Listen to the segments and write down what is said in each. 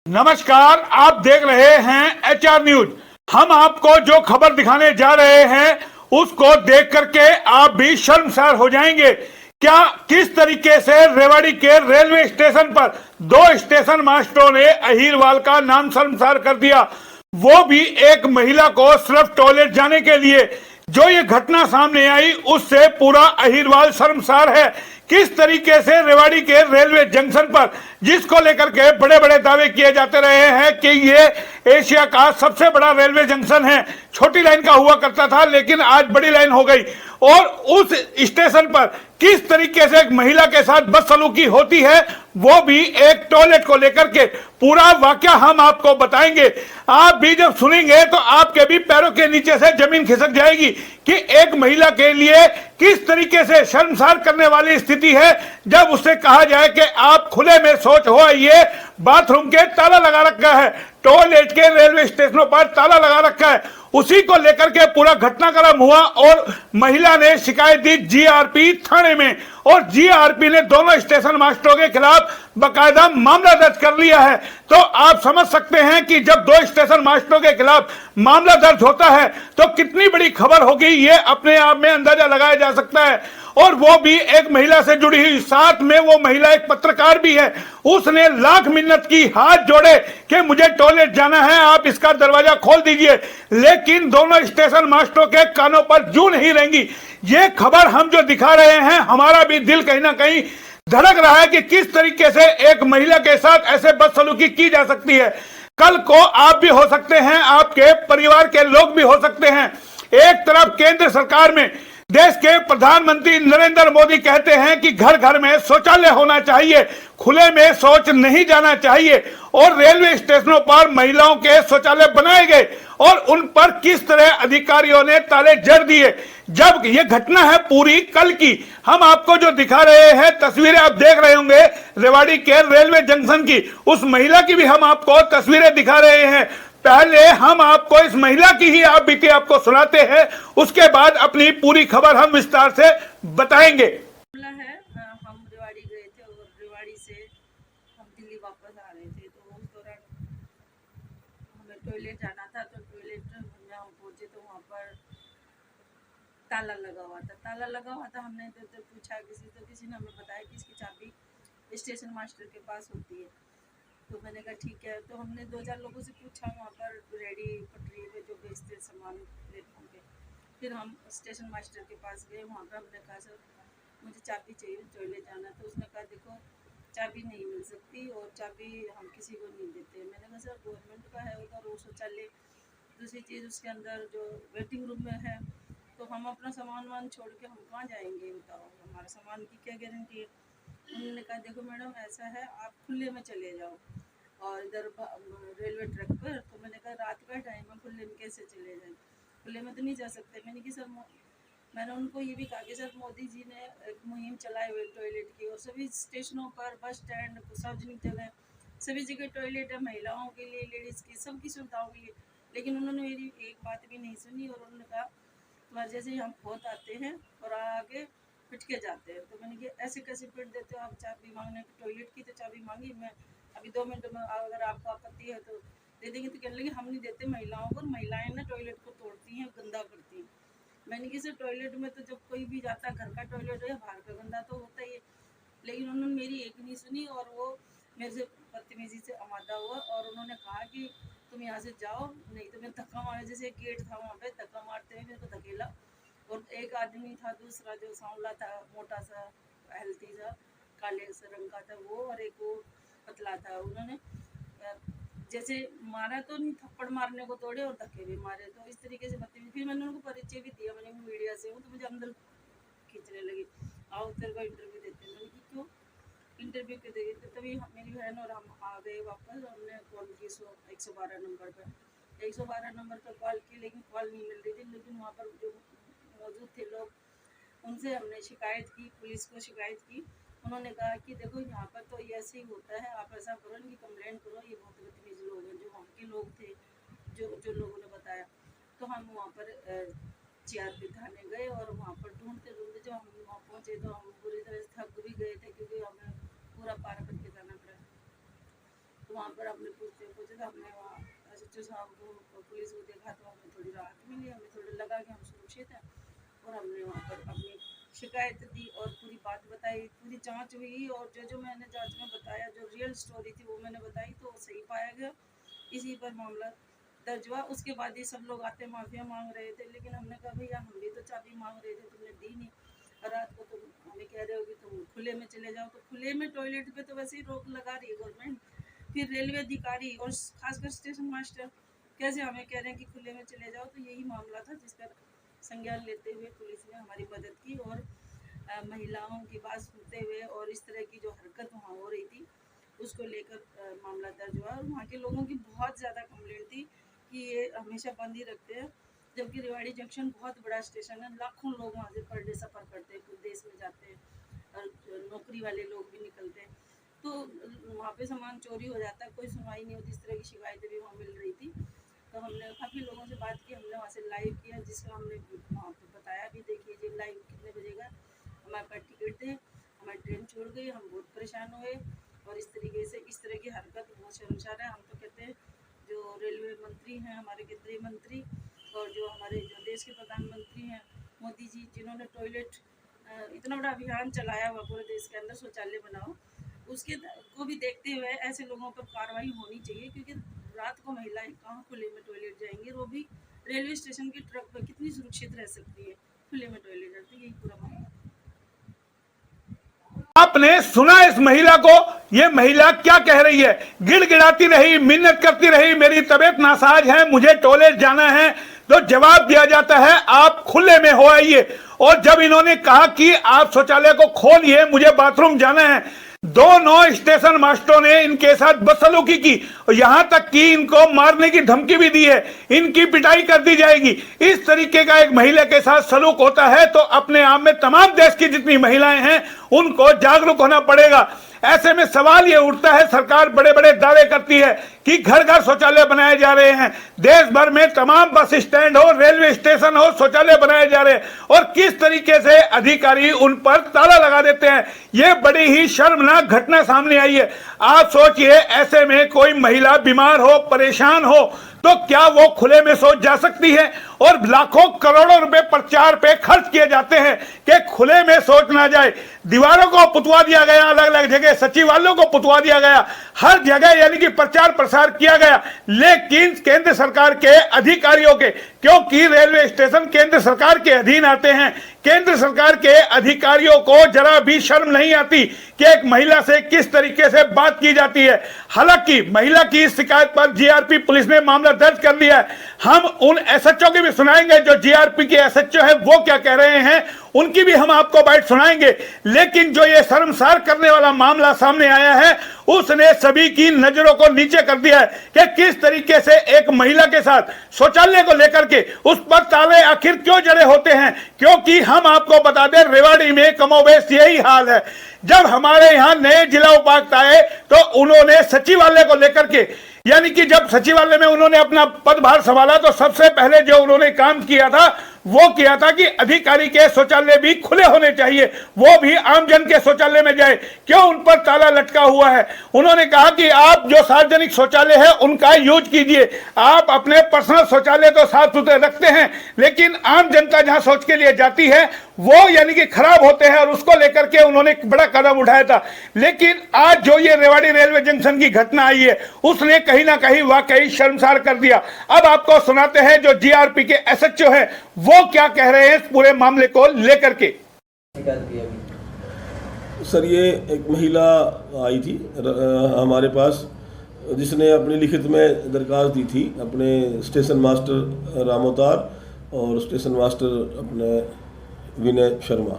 नमस्कार, आप देख रहे हैं एचआर न्यूज। हम आपको जो खबर दिखाने जा रहे हैं उसको देख करके आप भी शर्मसार हो जाएंगे। क्या किस तरीके से रेवाड़ी के रेलवे स्टेशन पर दो स्टेशन मास्टरों ने अहीरवाल का नाम शर्मसार कर दिया, वो भी एक महिला को सिर्फ टॉयलेट जाने के लिए। जो ये घटना सामने आई उससे पूरा अहीरवाल शर्मसार है। किस तरीके से रेवाड़ी के रेलवे जंक्शन पर, जिसको लेकर के बड़े बड़े दावे किए जाते रहे हैं कि ये एशिया का सबसे बड़ा रेलवे जंक्शन है, छोटी लाइन का हुआ करता था लेकिन आज बड़ी लाइन हो गई, और उस स्टेशन पर किस तरीके से एक महिला के साथ बदसलूकी होती है, वो भी एक टॉयलेट को लेकर के, पूरा वाकया हम आपको बताएंगे। आप भी जब सुनेंगे तो आपके भी पैरों के नीचे से जमीन खिसक जाएगी कि एक महिला के लिए किस तरीके से शर्मसार करने वाली स्थिति है जब उससे कहा जाए कि आप खुले में शौच हो आइए, बाथरूम के ताला लगा रखा है, टॉयलेट के रेलवे स्टेशनों पर ताला लगा रखा है। उसी को लेकर के पूरा घटनाक्रम हुआ और महिला ने शिकायत दी जीआरपी थाने में, और जीआरपी ने दोनों स्टेशन मास्टरों के खिलाफ बकायदा मामला दर्ज कर लिया है। तो आप समझ सकते हैं कि जब दो स्टेशन मास्टरों के खिलाफ मामला दर्ज होता है तो कितनी बड़ी खबर होगी, ये अपने आप में अंदाजा लगाया जा सकता है। और वो भी एक महिला से जुड़ी हुई, साथ में वो महिला एक पत्रकार भी है। उसने लाख मिन्नत की, हाथ जोड़े कि मुझे टॉयलेट जाना है, आप इसका दरवाजा खोल दीजिए, लेकिन दोनों स्टेशन मास्टरों के कानों पर जूं नहीं रहेंगी। ये खबर हम जो दिखा रहे हैं, हमारा भी दिल कहीं ना कहीं धड़क रहा है कि किस तरीके से एक महिला के साथ ऐसे बदसलूकी की जा सकती है। कल को आप भी हो सकते हैं, आपके परिवार के लोग भी हो सकते हैं। एक तरफ केंद्र सरकार में देश के प्रधानमंत्री नरेंद्र मोदी कहते हैं कि घर घर में शौचालय होना चाहिए, खुले में शौच नहीं जाना चाहिए, और रेलवे स्टेशनों पर महिलाओं के शौचालय बनाए गए और उन पर किस तरह अधिकारियों ने ताले जड़ दिए। जब ये घटना है पूरी कल की, हम आपको जो दिखा रहे हैं तस्वीरें आप देख रहे होंगे रेवाड़ी के रेलवे जंक्शन की, उस महिला की भी हम आपको तस्वीरें दिखा रहे हैं। पहले हम आपको इस महिला की ही आप बीती आपको सुनाते हैं, उसके बाद अपनी पूरी खबर हम विस्तार से बताएंगे। हम रेवाड़ी गए थे और रेवाड़ी से हम दिल्ली वापस आ रहे थे, तो उस दौरान हमें टॉयलेट जाना था। तो टॉयलेट में हम पहुंचे तो वहाँ पर ताला लगा हुआ था। हमने तो पूछा किसी ने हमें बताया कि इसकी चाबी स्टेशन मास्टर के पास होती है। तो मैंने कहा ठीक है। तो हमने 2-4 लोगों से पूछा वहाँ पर रेडी पटरी पे जो बेचते सामान प्लेटफॉर्म पे। फिर हम स्टेशन मास्टर के पास गए, वहाँ पर हमने कहा सर मुझे चाबी चाहिए, टॉयलेट जाना। तो उसने कहा देखो चाबी नहीं मिल सकती और चाबी हम किसी को नहीं देते। मैंने कहा सर गवर्नमेंट का है उधर वो शौचालय। दूसरी चीज़ उसके अंदर जो वेटिंग रूम में है, तो हम अपना सामान वामान छोड़ के हम कहाँ जाएंगे, बताओ हमारे सामान की क्या गारंटी है। उन्होंने कहा देखो मैडम ऐसा है, आप खुले में चले जाओ और इधर रेलवे ट्रैक पर। तो मैंने कहा रात का टाइम है, खुले में कैसे चले जाएं, खुले में तो नहीं जा सकते। मैंने उनको ये भी कहा कि सर मोदी जी ने एक मुहिम चलाई हुई टॉयलेट की, और सभी स्टेशनों पर, बस स्टैंड, सार्वजनिक जगह, सभी जगह टॉयलेट है महिलाओं के लिए, लेडीज़ की, सबकी सुविधाओं के लिए। लेकिन उन्होंने मेरी एक बात भी नहीं सुनी और उन्होंने कहा तुम्हारे जैसे ही हम बहुत आते हैं और आगे पिट के जाते हैं। तो मैंने कहा ऐसे कैसे पिट देते हो आप, चाबी मांगने की, टॉयलेट की तो चाबी मांगी, मैं अभी 2 मिनट में अगर आपको आपत्ति है तो दे देंगे। तो कहने लगे हम नहीं देते महिलाओं को, महिलाएं ना टॉयलेट को तोड़ती हैं, गंदा करती हैं। मैंने किसी टॉयलेट में तो जब कोई भी जाता है, घर का टॉयलेट हो या बाहर का, गंदा तो होता ही है। लेकिन उन्होंने मेरी एक नहीं सुनी और वो मेरे से बदतमीजी से आमादा हुआ और उन्होंने कहा कि तुम यहाँ से जाओ, नहीं तो मैं धक्का मारे। जैसे एक गेट था वहाँ पे, धक्का मारते हुए मेरे को धकेला। और एक आदमी था दूसरा जो सांवला था, मोटा सा, हेल्थी सा, काले से रंग का था वो, और एक वो पतला था। उन्होंने जैसे मारा तो नहीं, थप्पड़ मारने को तोड़े और धक्के भी मारे। तो इस तरीके से बदतमीजी। फिर मैंने उनको परिचय भी दिया, मैंने मीडिया से हूँ, तो मुझे अंदर खींचने लगी, आओ तेरे का इंटरव्यू देते हैं। मैंने कहा क्यों इंटरव्यू के देंगे। तो तभी मेरी बहन और हम आ गए वापस। हमने कॉल की 112 नंबर पर, 112 नंबर पर कॉल की, लेकिन कॉल नहीं मिल रही थी। लेकिन वहाँ पर जो मौजूद थे लोग, उनसे हमने शिकायत की, पुलिस को शिकायत की। उन्होंने कहा कि देखो यहाँ पर तो ये ऐसे ही होता है, आप ऐसा करो, इनकी कंप्लेंट करो, ये बहुत बदतमीज लोग हैं। जो वहाँ के लोग थे, जो लोगों ने बताया। तो हम वहाँ पर जीआरपी थाने गए और वहाँ पर ढूंढते ढूंढते जब हम वहाँ पहुँचे तो हम पूरी तरह से थक भी गए थे, क्योंकि हमें पूरा पार करके जाना पड़ा। तो वहाँ पर हमने पूछते तो हमने वहाँ एसएचओ साहब को पुलिस को देखा तो हमें थोड़ी राहत मिली, हमें थोड़ा लगा कि हम सुरक्षित हैं। और हमने वहाँ पर अपनी शिकायत दी और पूरी बात बताई, पूरी जांच हुई और जो मैंने जांच में बताया, जो रियल स्टोरी थी वो मैंने बताई तो सही पाया गया। इसी पर मामला दर्ज हुआ। उसके बाद ही सब लोग आते माफिया मांग रहे थे, लेकिन हमने कहा भैया हम भी तो चाबी मांग रहे थे, तुमने दी नहीं। रात को तुम हमें कह रहे हो कि तुम खुले में चले जाओ, तो खुले में टॉयलेट पे तो वैसे ही रोक लगा रही है गवर्नमेंट, फिर रेलवे अधिकारी और खासकर स्टेशन मास्टर कैसे हमें कह रहे हैं कि खुले में चले जाओ। तो यही मामला था जिस पर संज्ञान लेते हुए पुलिस ने हमारी मदद की और महिलाओं की बात सुनते हुए और इस तरह की जो हरकत वहाँ हो रही थी उसको लेकर मामला दर्ज हुआ। और वहाँ के लोगों की बहुत ज़्यादा कंप्लेंट थी कि ये हमेशा बंद ही रखते हैं, जबकि रेवाड़ी जंक्शन बहुत बड़ा स्टेशन है, लाखों लोग वहाँ से पर डे सफ़र करते हैं, कुछ देश में जाते हैं और नौकरी वाले लोग भी निकलते हैं, तो वहाँ पे सामान चोरी हो जाता है, कोई सुनवाई नहीं होती। इस तरह की शिकायतें भी वहाँ मिल रही थी। तो हमने काफ़ी लोगों से बात की, हमने वहाँ से लाइव किया, जिसका हमने वहाँ पर बताया भी, देखिए जी लाइव कितने बजे का हमारे पास टिकट थे, हमारी ट्रेन छोड़ गई, हम बहुत परेशान हुए। और इस तरीके से इस तरह की हरकत बहुत शर्मसार है। हम तो कहते हैं जो रेलवे मंत्री हैं, हमारे केंद्रीय मंत्री और जो हमारे जो देश के प्रधानमंत्री हैं मोदी जी, जिन्होंने टॉयलेट इतना बड़ा अभियान चलाया हुआ पूरे देश के अंदर, शौचालय बनाओ, उसके को भी देखते हुए ऐसे लोगों पर कार्रवाई होनी चाहिए। क्योंकि रात को महिलाएं कहाँ खुले में टॉयलेट जाएंगी, वो भी रेलवे स्टेशन के ट्रक पर कितनी सुरक्षित रह सकती है खुले में टॉयलेट जाती है। यही पूरा मामला। आपने सुना इस महिला को, ये महिला क्या कह रही है? गिड़गिड़ाती रही, मिन्नत करती रही, मेरी तबीयत नासाज है, मुझे टॉयलेट जाना है। तो जवाब दिया जाता है आप खुले में हो आइए। और जब इन्होंने कहा कि आप शौचालय को खोलिए, मुझे बाथरूम जाना है, दोनों स्टेशन मास्टरों ने इनके साथ बदसलूकी की और यहां तक कि इनको मारने की धमकी भी दी है, इनकी पिटाई कर दी जाएगी। इस तरीके का एक महिला के साथ सलूक होता है तो अपने आप में तमाम देश की जितनी महिलाएं हैं उनको जागरूक होना पड़ेगा। ऐसे में सवाल ये उठता है, सरकार बड़े बड़े दावे करती है कि घर घर शौचालय बनाए जा रहे हैं, देश भर में तमाम बस स्टैंड हो, रेलवे स्टेशन हो, शौचालय बनाए जा रहे हैं, और किस तरीके से अधिकारी उन पर ताला लगा देते हैं। ये बड़ी ही शर्मनाक घटना सामने आई है। आप सोचिए, ऐसे में कोई महिला बीमार हो, परेशान हो, तो क्या वो खुले में शौच जा सकती है? और लाखों करोड़ों रुपए प्रचार पे खर्च किए जाते हैं कि खुले में शौच ना जाए। दीवारों को पुतवा दिया गया, अलग अलग जगह सचिवालयों को पुतवा दिया गया, हर जगह यानी कि प्रचार प्रसार किया गया। लेकिन केंद्र सरकार के अधिकारियों के, क्योंकि रेलवे स्टेशन केंद्र सरकार के अधीन आते हैं, केंद्र सरकार के अधिकारियों को जरा भी शर्म नहीं आती कि एक महिला से किस तरीके से बात की जाती है। हालांकि महिला की इस शिकायत पर जीआरपी पुलिस ने मामला दर्ज कर लिया है। हम उन एसएचओ की भी सुनाएंगे, जो जीआरपी के एसएचओ है वो क्या कह रहे हैं, उनकी भी हम आपको बाइट सुनाएंगे। लेकिन जो ये शर्मसार करने वाला मामला सामने आया है, उसने सभी की नजरों को नीचे कर दिया है कि किस तरीके से एक महिला के साथ शौचालय को लेकर के उस पर ताले आखिर क्यों जड़े होते हैं। क्योंकि हम आपको बता दें, रेवाड़ी में कमोबेश यही हाल है। जब हमारे यहाँ नए जिला उपायुक्त आए तो उन्होंने सचिवालय को लेकर के, यानी कि जब सचिवालय में उन्होंने अपना पदभार संभाला तो सबसे पहले जो उन्होंने काम किया था वो किया था कि अधिकारी के शौचालय भी खुले होने चाहिए, वो भी आमजन के शौचालय में जाए, क्यों उन पर ताला लटका हुआ है। उन्होंने कहा कि आप जो सार्वजनिक शौचालय है उनका यूज कीजिए, आप अपने पर्सनल शौचालय तो साफ सुथरे रखते हैं, लेकिन आम जनता जहां शौच के लिए जाती है वो यानी कि खराब होते हैं, और उसको लेकर के उन्होंने एक बड़ा कदम उठाया था। लेकिन आज जो ये रेवाड़ी रेलवे जंक्शन की घटना आई है उसने कहीं ना कहीं वाकई शर्मसार कर दिया। अब आपको सुनाते हैं जो जीआरपी के एसएचओ हैं वो क्या कह रहे हैं इस पूरे मामले को लेकर के। सर, ये एक महिला आई थी हमारे पास, जिसने अपनी लिखित में दरखास्त दी थी अपने स्टेशन मास्टर रामोतार और स्टेशन मास्टर अपने विनय शर्मा,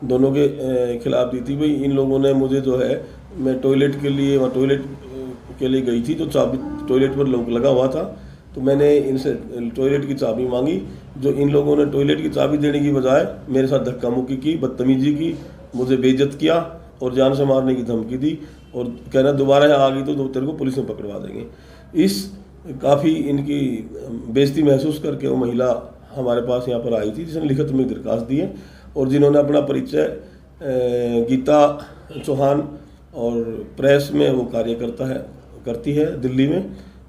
दोनों के खिलाफ दी थी। भाई इन लोगों ने मुझे जो है, मैं टॉयलेट के लिए वहाँ टॉयलेट के लिए गई थी तो चाबी टॉयलेट पर लगा हुआ था, तो मैंने इनसे टॉयलेट की चाबी मांगी। जो इन लोगों ने टॉयलेट की चाबी देने की बजाय मेरे साथ धक्का मुक्की की, बदतमीजी की, मुझे बेइज्जत किया और जान से मारने की धमकी दी और कहना दोबारा यहाँ आ गई तो तेरे को पुलिस में पकड़वा देंगे। इस काफ़ी इनकी बेइज्जती महसूस करके वो महिला हमारे पास यहाँ पर आई थी, जिसने लिखित में दरखास्त दी है और जिन्होंने अपना परिचय गीता चौहान और प्रेस में वो कार्य करता है, करती है दिल्ली में।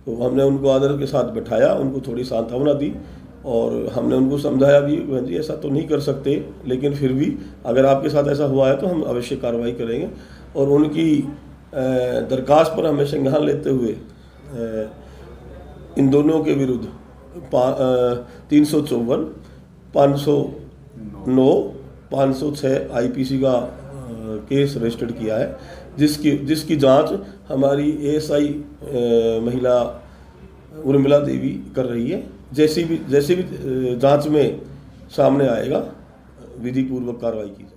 तो हमने उनको आदर के साथ बैठाया, उनको थोड़ी सांत्वना दी और हमने उनको समझाया भी बहन जी ऐसा तो नहीं कर सकते, लेकिन फिर भी अगर आपके साथ ऐसा हुआ है तो हम अवश्य कार्रवाई करेंगे। और उनकी दरखास्त पर हमें संज्ञान लेते हुए इन दोनों के विरुद्ध 354, 509, 506 IPC का केस रजिस्टर्ड किया है, जिसकी जांच हमारी ASI महिला उर्मिला देवी कर रही है। जैसे भी जांच में सामने आएगा विधि पूर्वक कार्रवाई की जाएगी।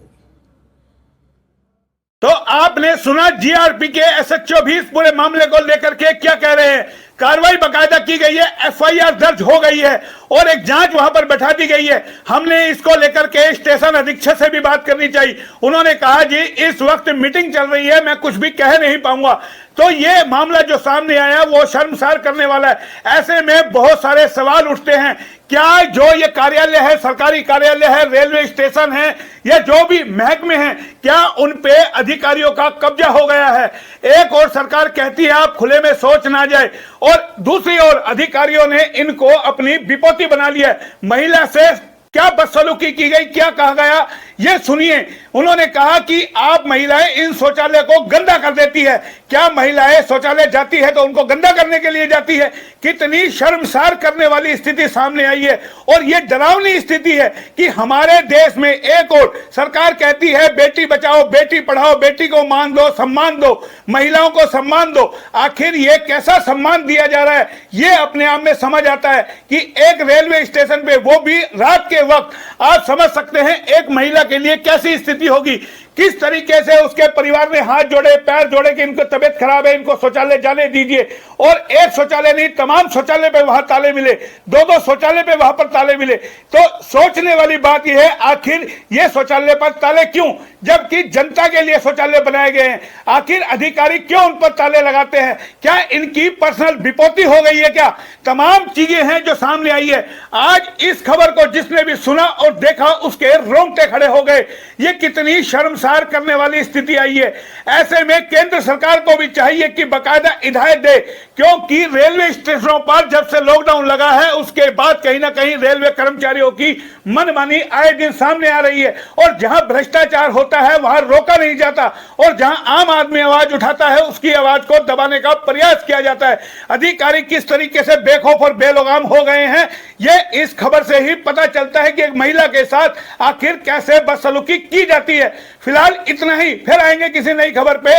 तो आपने सुना GRP के SHO भी इस पूरे मामले को लेकर के क्या कह रहे हैं। कार्रवाई बकायदा की गई है, FIR दर्ज हो गई है और एक जांच वहां पर बैठा दी गई है। हमने इसको लेकर के स्टेशन अधीक्षक से भी बात करनी चाहिए। उन्होंने कहा जी इस वक्त मीटिंग चल रही है, मैं कुछ भी कह नहीं पाऊंगा। तो ये मामला जो सामने आया वो शर्मसार करने वाला है। ऐसे में बहुत सारे सवाल उठते हैं, क्या जो ये कार्यालय है, सरकारी कार्यालय है, रेलवे स्टेशन है या जो भी महकमे हैं, क्या उन पे अधिकारियों का कब्जा हो गया है। एक और सरकार कहती है आप खुले में शौच ना जाए और दूसरी ओर अधिकारियों ने इनको अपनी विपत्ति बना लिया है। महिला से क्या बदसलूकी की गई, क्या कहा गया, ये सुनिए। उन्होंने कहा कि आप महिलाएं इन शौचालय को गंदा कर देती है। क्या महिलाएं शौचालय जाती है तो उनको गंदा करने के लिए जाती है। कितनी शर्मसार करने वाली स्थिति सामने आई है और ये डरावनी स्थिति है कि हमारे देश में एक और सरकार कहती है बेटी बचाओ, बेटी पढ़ाओ, बेटी को मान दो, सम्मान दो, महिलाओं को सम्मान दो। आखिर ये कैसा सम्मान दिया जा रहा है, ये अपने आप में समझ आता है कि एक रेलवे स्टेशन पे, वो भी रात के वक्त, आप समझ सकते हैं एक महिला के लिए कैसी स्थिति होगी। किस तरीके से उसके परिवार ने हाथ जोड़े, पैर जोड़े कि इनको तबीयत खराब है, इनको शौचालय जाने दीजिए। और एक शौचालय नहीं, तमाम शौचालय पे वहां ताले मिले, दो शौचालय पे वहां पर ताले मिले। तो सोचने वाली बात यह है आखिर ये शौचालय पर ताले क्यों, जबकि जनता के लिए शौचालय बनाए गए हैं। आखिर अधिकारी क्यों उन पर ताले लगाते हैं। क्या इनकी पर्सनल विपत्ति हो गई है क्या। तमाम चीजें हैं जो सामने आई है। आज इस खबर को जिसने भी सुना और देखा उसके रोंगटे खड़े हो गए। ये कितनी शर्मसार करने वाली स्थिति आई है। ऐसे में केंद्र सरकार को भी चाहिए कि बकायदा हिदायत दे, क्योंकि रेलवे स्टेशनों पर जब से लॉकडाउन लगा है उसके बाद कहीं ना कहीं रेलवे कर्मचारियों की मनमानी आए दिन सामने आ रही है। और जहां भ्रष्टाचार होता है वहां रोका नहीं जाता और जहां आम आदमी आवाज उठाता है उसकी आवाज को दबाने का प्रयास किया जाता है। अधिकारी किस तरीके से बेखौफ और बेलगाम हो गए हैं, ये इस खबर से ही पता चलता है कि एक महिला के साथ आखिर कैसे बदसलूकी की जाती है। फिलहाल इतना ही, फिर आएंगे किसी नई खबर पे।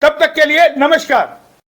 तब तक के लिए नमस्कार।